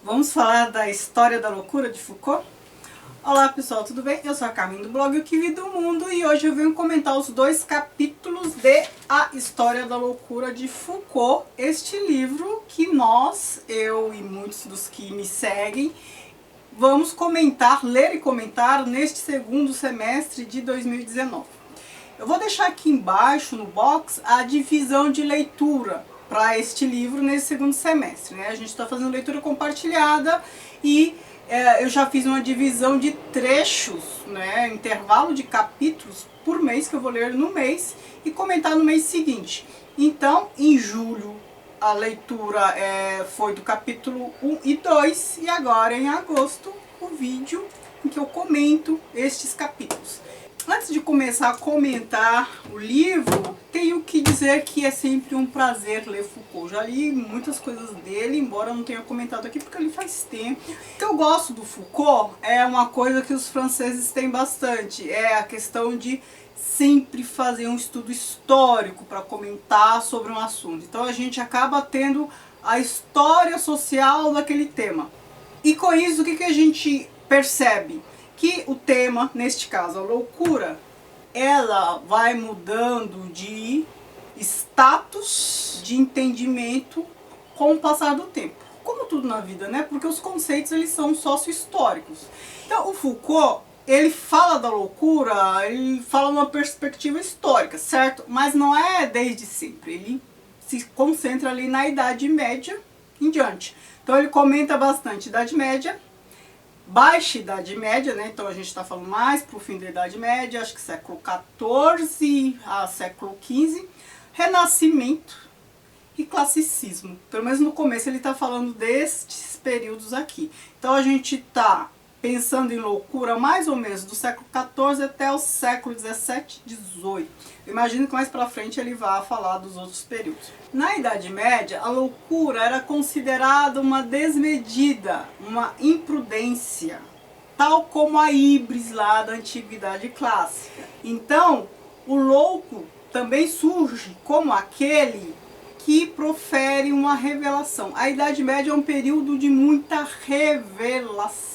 Vamos falar da história da loucura de Foucault? Olá pessoal, tudo bem? Eu sou a Carmen do blog O Que Vi do Mundo e hoje eu venho comentar os 2 capítulos de A História da Loucura de Foucault, este livro que eu e muitos dos que me seguem, vamos comentar, ler e comentar neste segundo semestre de 2019. Eu vou deixar aqui embaixo no box a divisão de leitura para este livro nesse segundo semestre, né? A gente está fazendo leitura compartilhada e eu já fiz uma divisão de trechos, né? Intervalo de capítulos por mês que eu vou ler no mês e comentar no mês seguinte. Então, em julho, a leitura foi do capítulo 1 e 2 e agora em agosto o vídeo em que eu comento estes capítulos. Antes de começar a comentar o livro, tenho que dizer que é sempre um prazer ler Foucault. Já li muitas coisas dele, embora eu não tenha comentado aqui porque eu li faz tempo. O que eu gosto do Foucault é uma coisa que os franceses têm bastante, é a questão de sempre fazer um estudo histórico para comentar sobre um assunto. Então a gente acaba tendo a história social daquele tema. E com isso, o que a gente percebe? Que o tema, neste caso a loucura, ela vai mudando de status, de entendimento com o passar do tempo. Como tudo na vida, né? Porque os conceitos eles são sócio-históricos. Então o Foucault, ele fala da loucura, ele fala numa perspectiva histórica, certo? Mas não é desde sempre, ele se concentra ali na Idade Média em diante. Então ele comenta bastante Idade Média, Baixa Idade Média, né? Então a gente está falando mais para o fim da Idade Média, acho que século XIV a século XV, Renascimento e Classicismo. Pelo menos no começo ele está falando destes períodos aqui. Então a gente está pensando em loucura mais ou menos do século XIV até o século XVII, XVIII. Eu imagino que mais para frente ele vá falar dos outros períodos. Na Idade Média, a loucura era considerada uma desmedida, uma imprudência, tal como a híbris lá da Antiguidade Clássica. Então, o louco também surge como aquele que profere uma revelação. A Idade Média é um período de muita revelação.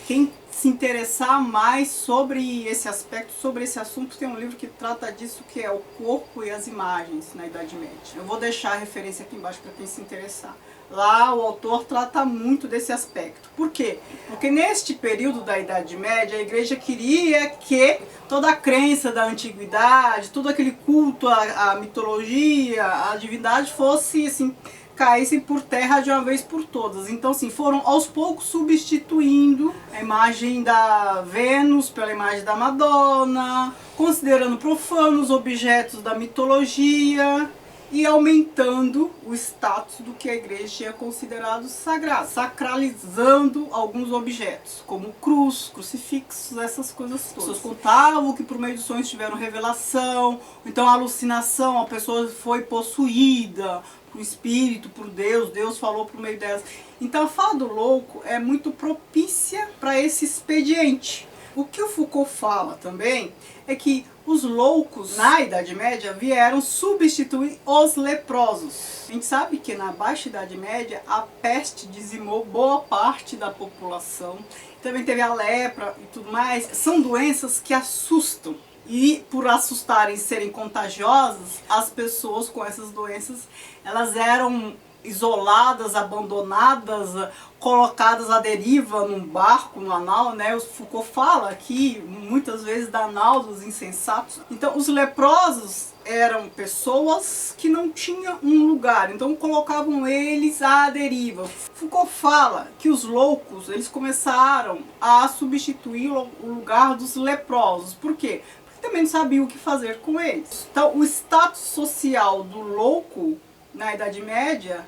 Quem se interessar mais sobre esse aspecto, sobre esse assunto, tem um livro que trata disso, que é O Corpo e as Imagens na Idade Média. Eu vou deixar a referência aqui embaixo para quem se interessar. Lá o autor trata muito desse aspecto. Por quê? Porque neste período da Idade Média, a igreja queria que toda a crença da antiguidade, todo aquele culto à mitologia, à divindade fosse assim, caíssem por terra de uma vez por todas. Então, assim, foram aos poucos substituindo a imagem da Vênus pela imagem da Madonna, considerando profanos objetos da mitologia e aumentando o status do que a igreja tinha considerado sagrado, sacralizando alguns objetos, como cruz, crucifixos, essas coisas todas. As pessoas contavam que por meio dos sonhos tiveram revelação, então alucinação, a pessoa foi possuída por espírito, por Deus, Deus falou por meio delas. Então a fala do louco é muito propícia para esse expediente. O que o Foucault fala também é que os loucos na Idade Média vieram substituir os leprosos. A gente sabe que na Baixa Idade Média a peste dizimou boa parte da população. Também teve a lepra e tudo mais. São doenças que assustam. E por assustarem e serem contagiosas, as pessoas com essas doenças, elas eram isoladas, abandonadas, colocadas à deriva num barco, numa nau, né? O Foucault fala aqui muitas vezes da nau dos insensatos. Então os leprosos eram pessoas que não tinham um lugar, então colocavam eles à deriva. Foucault fala que os loucos, eles começaram a substituir o lugar dos leprosos. Por quê? Porque também não sabiam o que fazer com eles. Então o status social do louco na Idade Média,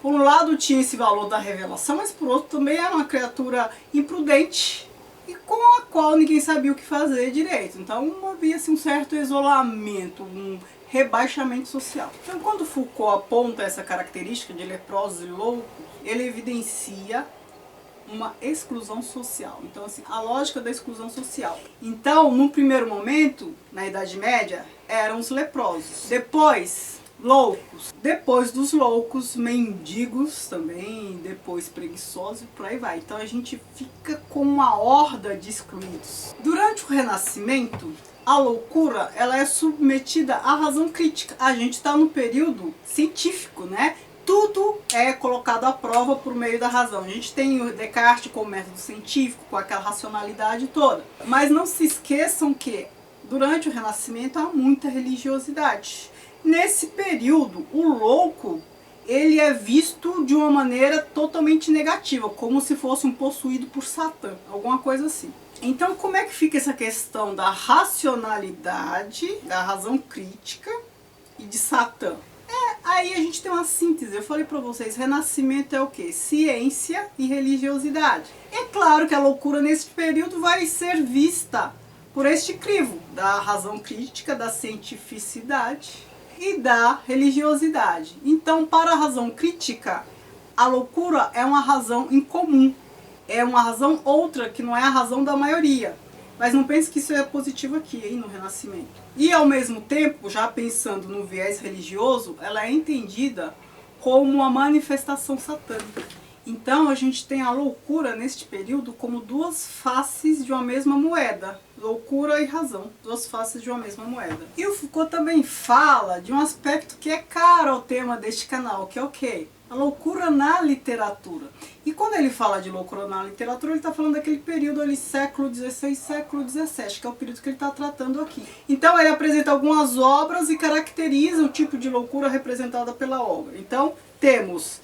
por um lado tinha esse valor da revelação, mas por outro também era uma criatura imprudente e com a qual ninguém sabia o que fazer direito. Então havia assim, um certo isolamento, um rebaixamento social. Então quando Foucault aponta essa característica de leprosos e loucos, ele evidencia uma exclusão social. Então assim, a lógica da exclusão social. Então, num primeiro momento, na Idade Média, eram os leprosos. Depois loucos. Depois dos loucos, mendigos também, depois preguiçosos e por aí vai. Então a gente fica com uma horda de excluídos. Durante o Renascimento, a loucura ela é submetida à razão crítica. A gente está no período científico, né? Tudo é colocado à prova por meio da razão. A gente tem o Descartes com o método científico, com aquela racionalidade toda. Mas não se esqueçam que durante o Renascimento há muita religiosidade. Nesse período, o louco ele é visto de uma maneira totalmente negativa, como se fosse um possuído por Satã, alguma coisa assim. Então, como é que fica essa questão da racionalidade, da razão crítica e de Satã? Aí a gente tem uma síntese. Eu falei pra vocês, Renascimento é o quê? Ciência e religiosidade. É claro que a loucura nesse período vai ser vista por este crivo da razão crítica, da cientificidade e da religiosidade. Então, para a razão crítica, a loucura é uma razão incomum. É uma razão outra que não é a razão da maioria. Mas não pense que isso é positivo aqui, hein, no Renascimento. E ao mesmo tempo, já pensando no viés religioso, ela é entendida como uma manifestação satânica. Então a gente tem a loucura neste período como duas faces de uma mesma moeda. Loucura e razão, duas faces de uma mesma moeda. E o Foucault também fala de um aspecto que é caro ao tema deste canal, que é o quê? A loucura na literatura. E quando ele fala de loucura na literatura, ele está falando daquele período ali, século XVI, século XVII, que é o período que ele está tratando aqui. Então ele apresenta algumas obras e caracteriza o tipo de loucura representada pela obra. Então temos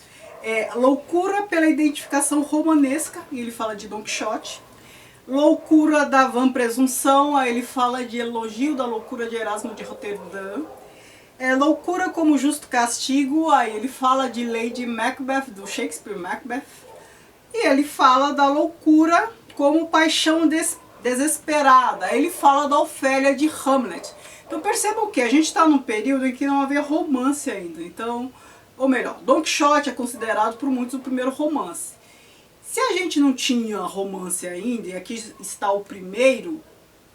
loucura pela identificação romanesca, e ele fala de Don Quixote. Loucura da vã presunção, aí ele fala de elogio da loucura de Erasmo de Roterdã. Loucura como justo castigo, aí ele fala de Lady Macbeth, do Shakespeare Macbeth. E ele fala da loucura como paixão desesperada, aí ele fala da Ofélia de Hamlet. Então percebam que a gente está num período em que não havia romance ainda, então, ou melhor, Don Quixote é considerado por muitos o primeiro romance. Se a gente não tinha romance ainda, e aqui está o primeiro,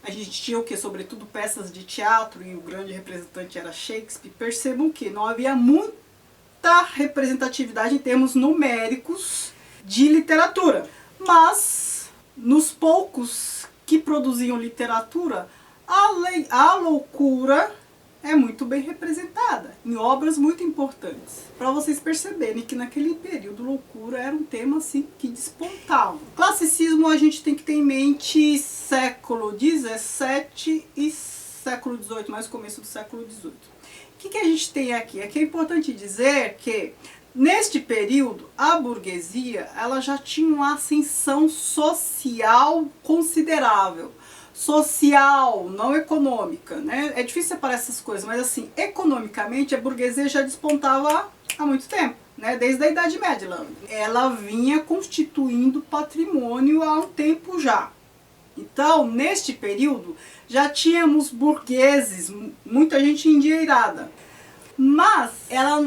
a gente tinha o que? Sobretudo peças de teatro, e o grande representante era Shakespeare. Percebam que não havia muita representatividade em termos numéricos de literatura. Mas, nos poucos que produziam literatura, a loucura é muito bem representada em obras muito importantes. Para vocês perceberem que naquele período loucura era um tema assim que despontava. Classicismo a gente tem que ter em mente século XVII e século XVIII, mais o começo do século XVIII. O que a gente tem aqui? Aqui é importante dizer que neste período a burguesia ela já tinha uma ascensão social considerável. Social, não econômica, né? É difícil separar essas coisas, mas assim, economicamente a burguesia já despontava há muito tempo, né? Desde a Idade Média. Ela vinha constituindo patrimônio há um tempo já. Então, neste período, já tínhamos burgueses, muita gente endinheirada. Mas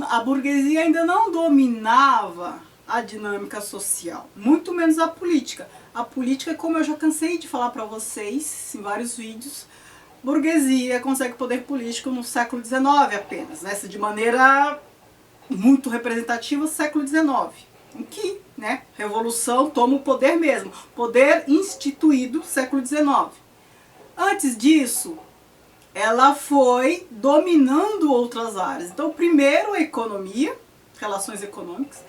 a burguesia ainda não dominava a dinâmica social, muito menos a política. A política, como eu já cansei de falar para vocês em vários vídeos, burguesia consegue poder político no século XIX apenas, né? De maneira muito representativa, século XIX, em que, né, revolução toma o poder mesmo, poder instituído, século XIX. Antes disso, ela foi dominando outras áreas. Então, primeiro a economia, relações econômicas,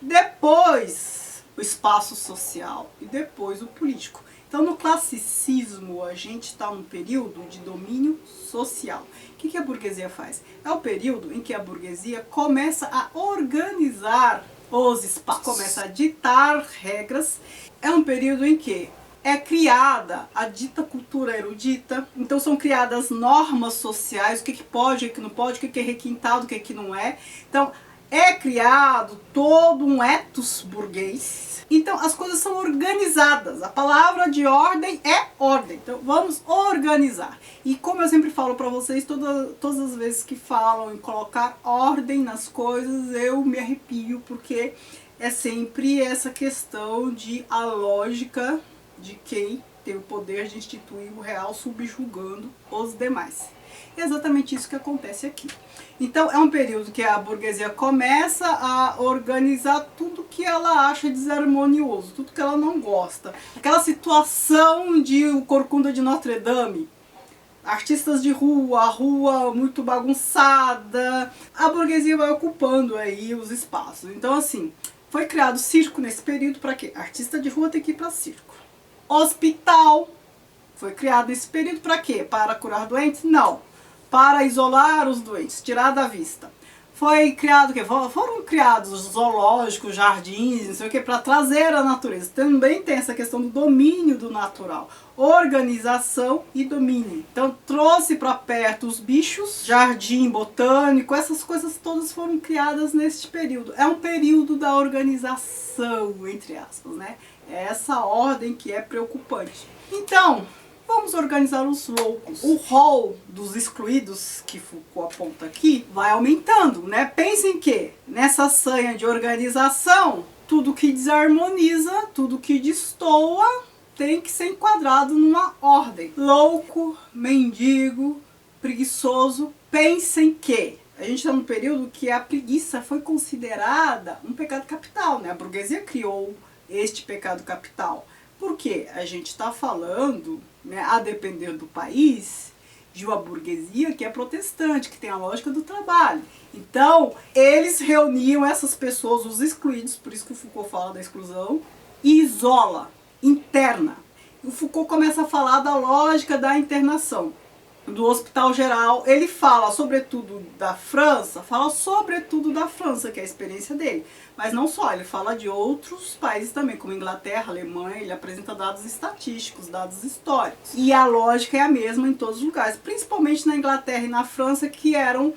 depois o espaço social e depois o político. Então, no classicismo, a gente está num período de domínio social. O que a burguesia faz? É o período em que a burguesia começa a organizar os espaços, começa a ditar regras. É um período em que é criada a dita cultura erudita, então são criadas normas sociais, o que pode, o que não pode, o que é requintado, o que não é. Então, é criado todo um ethos burguês. Então as coisas são organizadas. A palavra de ordem é ordem. Então vamos organizar. E como eu sempre falo para vocês, todas as vezes que falam em colocar ordem nas coisas, eu me arrepio, porque é sempre essa questão de a lógica de quem tem o poder de instituir o real subjugando os demais. É exatamente isso que acontece aqui. Então é um período que a burguesia começa a organizar tudo que ela acha desarmonioso, tudo que ela não gosta. Aquela situação de o Corcunda de Notre Dame, artistas de rua, a rua muito bagunçada, a burguesia vai ocupando aí os espaços. Então assim, foi criado circo nesse período para quê? Artista de rua tem que ir para circo. Hospital foi criado nesse período para quê? Para curar doentes? Não. Para isolar os doentes, tirar da vista. Foi criado o quê? Foram criados zoológicos, jardins, não sei o que, para trazer a natureza. Também tem essa questão do domínio do natural. Organização e domínio. Então trouxe para perto os bichos, jardim botânico, essas coisas todas foram criadas neste período. É um período da organização, entre aspas, né? É essa ordem que é preocupante. Então, vamos organizar os loucos. O rol dos excluídos, que Foucault aponta aqui, vai aumentando, né? Pensem que nessa sanha de organização, tudo que desarmoniza, tudo que destoa, tem que ser enquadrado numa ordem. Louco, mendigo, preguiçoso. Pensem que a gente está num período que a preguiça foi considerada um pecado capital, né? A burguesia criou este pecado capital. Porque a gente está falando, né, a depender do país, de uma burguesia que é protestante, que tem a lógica do trabalho. Então, eles reuniam essas pessoas, os excluídos, por isso que o Foucault fala da exclusão, e isola, interna. O Foucault começa a falar da lógica da internação, do Hospital Geral. Ele fala sobretudo da França, que é a experiência dele. Mas não só, ele fala de outros países também, como Inglaterra, Alemanha, ele apresenta dados estatísticos, dados históricos. E a lógica é a mesma em todos os lugares, principalmente na Inglaterra e na França, que eram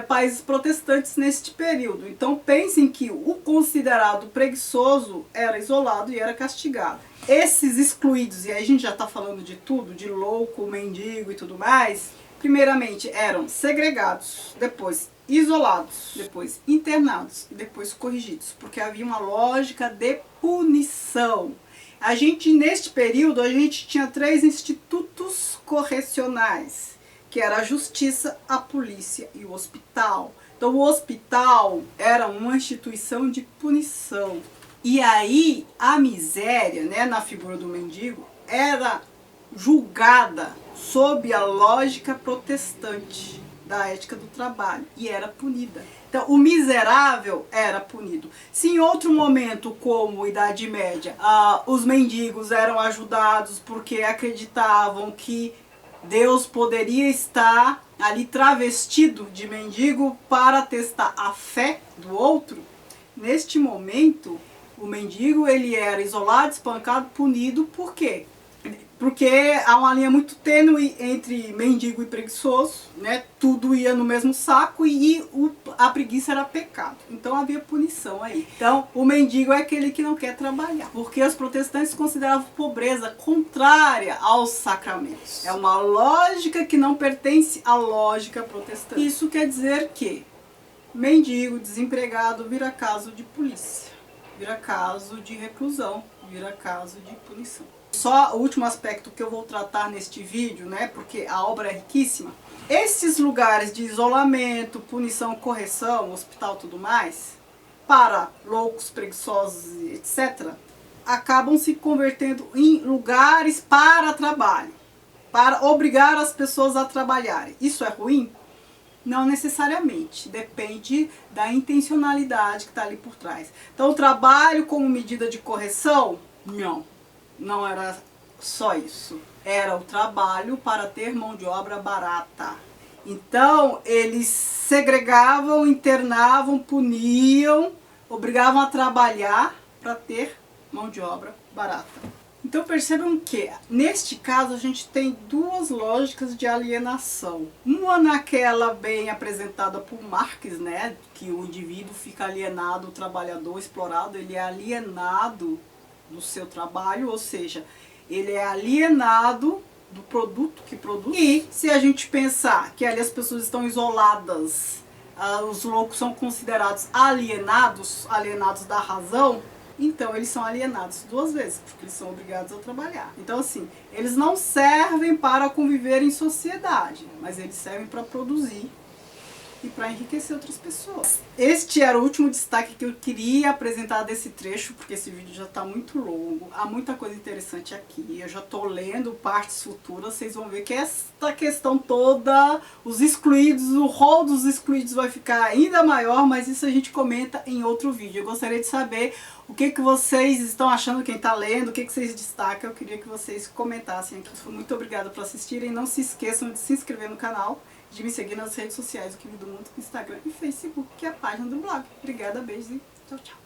países protestantes neste período. Então pensem que o considerado preguiçoso era isolado e era castigado. Esses excluídos, e aí a gente já está falando de tudo, de louco, mendigo e tudo mais, primeiramente eram segregados, depois isolados, depois internados e depois corrigidos, porque havia uma lógica de punição. Neste período, a gente tinha 3 institutos correcionais, que era a justiça, a polícia e o hospital. Então o hospital era uma instituição de punição. E aí a miséria, né, na figura do mendigo, era julgada sob a lógica protestante da ética do trabalho e era punida. Então o miserável era punido. Se em outro momento, como Idade Média, os mendigos eram ajudados porque acreditavam que Deus poderia estar ali travestido de mendigo para testar a fé do outro, neste momento o mendigo ele era isolado, espancado, punido. Por quê? Porque há uma linha muito tênue entre mendigo e preguiçoso, né? Tudo ia no mesmo saco e a preguiça era pecado. Então havia punição aí. Então o mendigo é aquele que não quer trabalhar, porque os protestantes consideravam pobreza contrária aos sacramentos. É uma lógica que não pertence à lógica protestante. Isso quer dizer que mendigo, desempregado, vira caso de polícia, vira caso de reclusão, vira caso de punição. Só o último aspecto que eu vou tratar neste vídeo, né, porque a obra é riquíssima. Esses lugares de isolamento, punição, correção, hospital e tudo mais, para loucos, preguiçosos, etc., acabam se convertendo em lugares para trabalho, para obrigar as pessoas a trabalharem. Isso é ruim? Não necessariamente, depende da intencionalidade que está ali por trás. Então o trabalho como medida de correção, não era só isso. Era o trabalho para ter mão de obra barata. Então eles segregavam, internavam, puniam, obrigavam a trabalhar para ter mão de obra barata. Então percebam que, neste caso, a gente tem 2 lógicas de alienação. Uma naquela bem apresentada por Marx, né, que o indivíduo fica alienado, o trabalhador explorado, ele é alienado do seu trabalho, ou seja, ele é alienado do produto que produz. E se a gente pensar que ali as pessoas estão isoladas, os loucos são considerados alienados da razão, Então eles são alienados 2 vezes, porque eles são obrigados a trabalhar. Então assim, eles não servem para conviver em sociedade, mas eles servem para produzir e para enriquecer outras pessoas. Este era o último destaque que eu queria apresentar desse trecho, porque esse vídeo já está muito longo, há muita coisa interessante aqui, eu já estou lendo partes futuras, vocês vão ver que esta questão toda, os excluídos, o rol dos excluídos vai ficar ainda maior, mas isso a gente comenta em outro vídeo. Eu gostaria de saber o que vocês estão achando, quem está lendo, o que vocês destacam, eu queria que vocês comentassem aqui. Muito obrigada por assistirem, não se esqueçam de se inscrever no canal, de me seguir nas redes sociais, o Que Vi do Mundo, Instagram e Facebook, que é a página do blog. Obrigada, beijos e tchau, tchau.